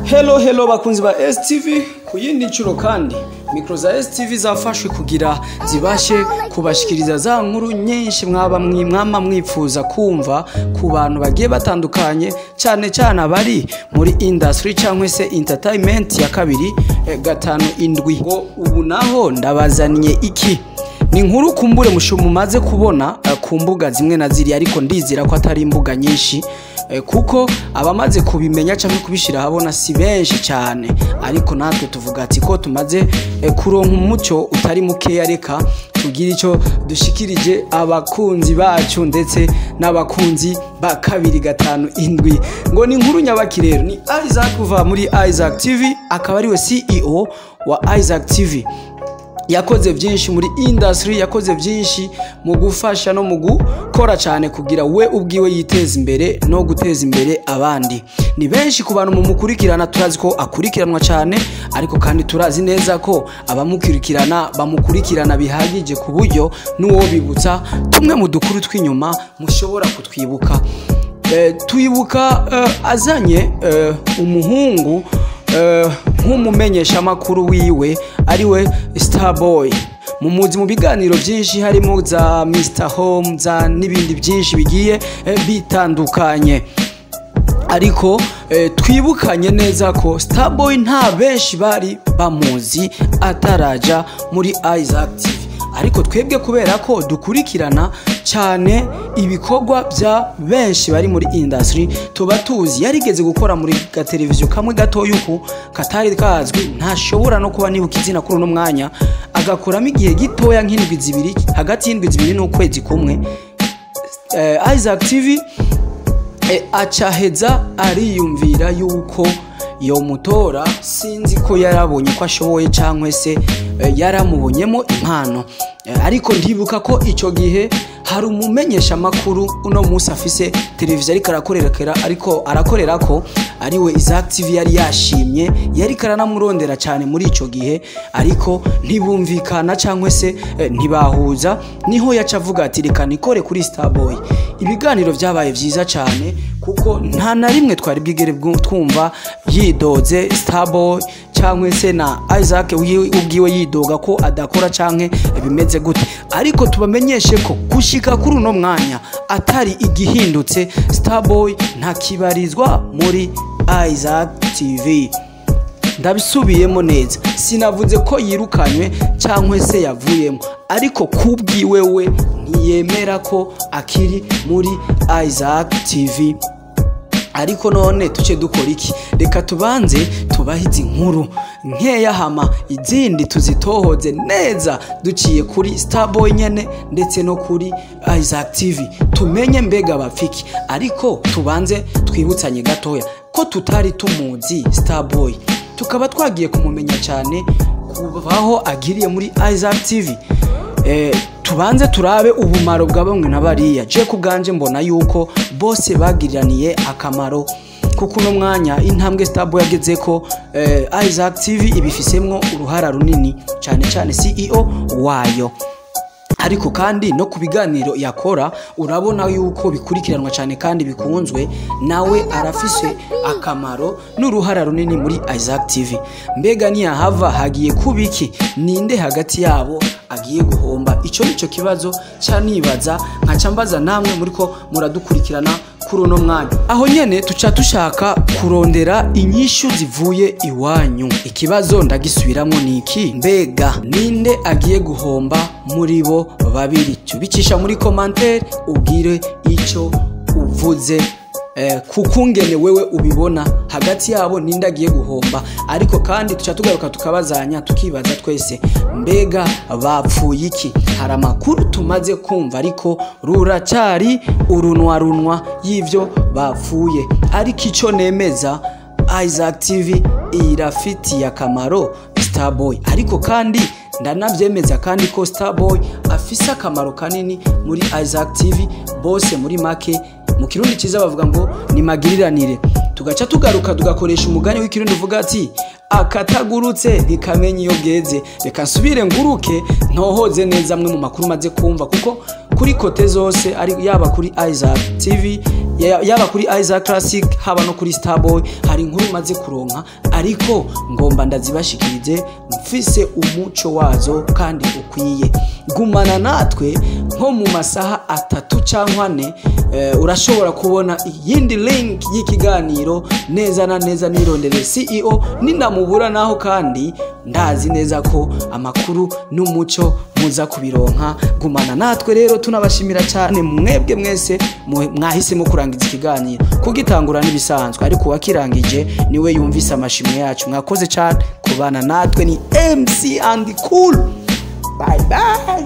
Hello bakunzi ba STV ku yindi ncuro kandi mikro za STV zafashwe kugira zibashe kubashikiriza za nkuru nyinshi mwama mwifuza kumva ku bantu bagiye batandukanye cyane abari muri industry cyangwa se entertainment ya kabiri gatanu indwi ngo ubu naho ndabazaniye iki ni nkuru kumbure mumaze kubona ku mbuga zimwe na ziri ariko ndizira ko atari imbuga nyinshi kuko abamaze kubimenya cyangwa kubishira habona si benshi cyane ariko natwe tuvuga ati ko tumaze kuronka umucyo utari mukeya reka tugira icyo dushikirije abakunzi bacu ndetse n'abakunzi ba kabiri gatanu indwi ngo ni nkuru nyabakirero ni Isaac kuva muri Isaac TV akaba ariwe CEO wa Isaac TV yakoze byinshi muri industry yakoze byinshi mu gufasha no mu gukora cyane kugira we ubwiwe yiteza imbere no guteza imbere abandi ni benshi ku bantu mumukurikirana turazi ko akurikiranwa cyane ariko kandi turazi neza ko abamukurikirana bamukurikirana bihagije ku buryo nuwo bibutsa tumwe mu dukuru twinyuma mushobora kutwibuka tuyibuka azanye umuhungu nk'umumenyesha makuru wiwe ariwe Starboy mumuzi mu biganiro byinshi harimo za Mr Home za nibindi byinshi bigiye bitandukanye ariko twibukanye neza ko Starboy nta benshi bari bamuzi ataraja muri Isaac TV ariko twebwe kubera ko dukurikirana cyane ibikorwa bya benshi bari muri industry tuba tuzi yarigeze gukora muri televiziyo kamwe gato yuko katari kazwi ntashobora no kuba nibuka izina kuri no mwanya agakoramo igihe gitoya nk'indwi zibiri hagati y'indwi zibiri n'ukwezi kumwe Isaac TV acaheza ariyumvira yuko yo mutora sinzi ko yarabonye ko ashoboye cyangwa se yaramubonyemo impano ariko ndibuka ko icyo gihe hari umumenyesha makuru uno munsi afise televiziyo ariko arakorera ko ariwe Isaac TV yari yashimye yari karanamurondera cyane muri icyo gihe ariko ntibumvikana cyangwa se ntibahuza niho yacavuga ati reka nikore kuri Starboy ibiganiro byabaye byiza cyane kuko nta na rimwe twari bwigere twumva yidoze Starboy cyangwa se na Isaac ubwiwe yidoga ko adakora cyangwa bimeze gute ariko tubamenyeshe ko gushika kuri uno mwanya atari igihindutse Starboy ntakibarizwa muri Isaac TV ndabisubiyemo neza sinavuze ko yirukanywe cyangwa se yavuyemo ariko kubwiwe we ntiyemera ko akiri muri Isaac TV ariko none tuce dukora iki reka tubanze tubahize inkuru nkeya hama izindi tuzitohoze neza duciye kuri Starboy nyene ndetse no kuri Isaac TV tumenye mbega bafiki ariko tubanze twibutsanye gatoya ko tutari tumuzi Starboy tukaba twagiye kumumenya cyane kubaho agiriye muri Isaac TV tubanze turabe ubumaro bwa bamwe nabariya je kubganje mbona yuko bose bagiriraniye akamaro kuko no mwanya intambwe Starboy yageze ko Isaac TV ibifisemwo uruhara runini cyane CEO wayo ariko kandi no kubiganiro yakora urabona yuko bikurikiranwa cyane kandi bikunzwe nawe arafise akamaro n'uruhara runini muri Isaac TV mbega niya hava hagiye kubiki ninde hagati yabo agiye guhomba ico nico kibazo cyanibaza nkacambaza namwe muriko muradukurikirana kuri uno mwanya aho nyene tuca tushaka kurondera inyishu zivuye iwanyu ikibazo ndagisubiramo niki mbega ninde agiye guhomba muri bo babiri tubicisha muri commentaire ubwire ico uvuze kukungene wewe ubibona hagati yabo ninde agiye guhomba ariko kandi tuca tugaruka tukabazanya tukibaza twese mbega bapfuye iki hari amakuru tumaze kumva ariko ruracyari urunwa y'ivyo bapfuye ariko ico nemeza Isaac TV irafitiye akamaro Starboy ariko kandi ndanavyemeza kandi ko Starboy afise akamaro kanini muri Isaac TV bose muri make mu kirundi ciza bavuga ngo ni magiriranire tugaca tugaruka tugakoresha umugani w'ikirundi uvuga ati akatagurutse ntikamenya iyo geze reka nsubire nguruke ntohoze neza amwe mu makuru maze kumva kuko kuri kote zose ari yaba kuri Isaac TV yaba kuri Isaac Classic haba no kuri Starboy hari inkuru maze kuronka, ariko ngomba ndazibashikirize mfise umuco wazo kandi ukwiye. Gumana natwe nko mu masaha 3 cyangwa 4 urashobora kubona iyindi link y'ikiganiro neza na neza nirondere CEO ninamubura naho, kandi ndazi neza ko amakuru n'umuco muza kubironka. Gumana natwe rero, tunabashimira cyane mwebwe mwese mwahisemo kurangiza ikiganiro. Kugitangura nibisanzwe, ariko wakirangije niwe yumvise amashimwe yacu. Mwakoze cyane kubana natwe. Ni MC and Cool. Bye bye.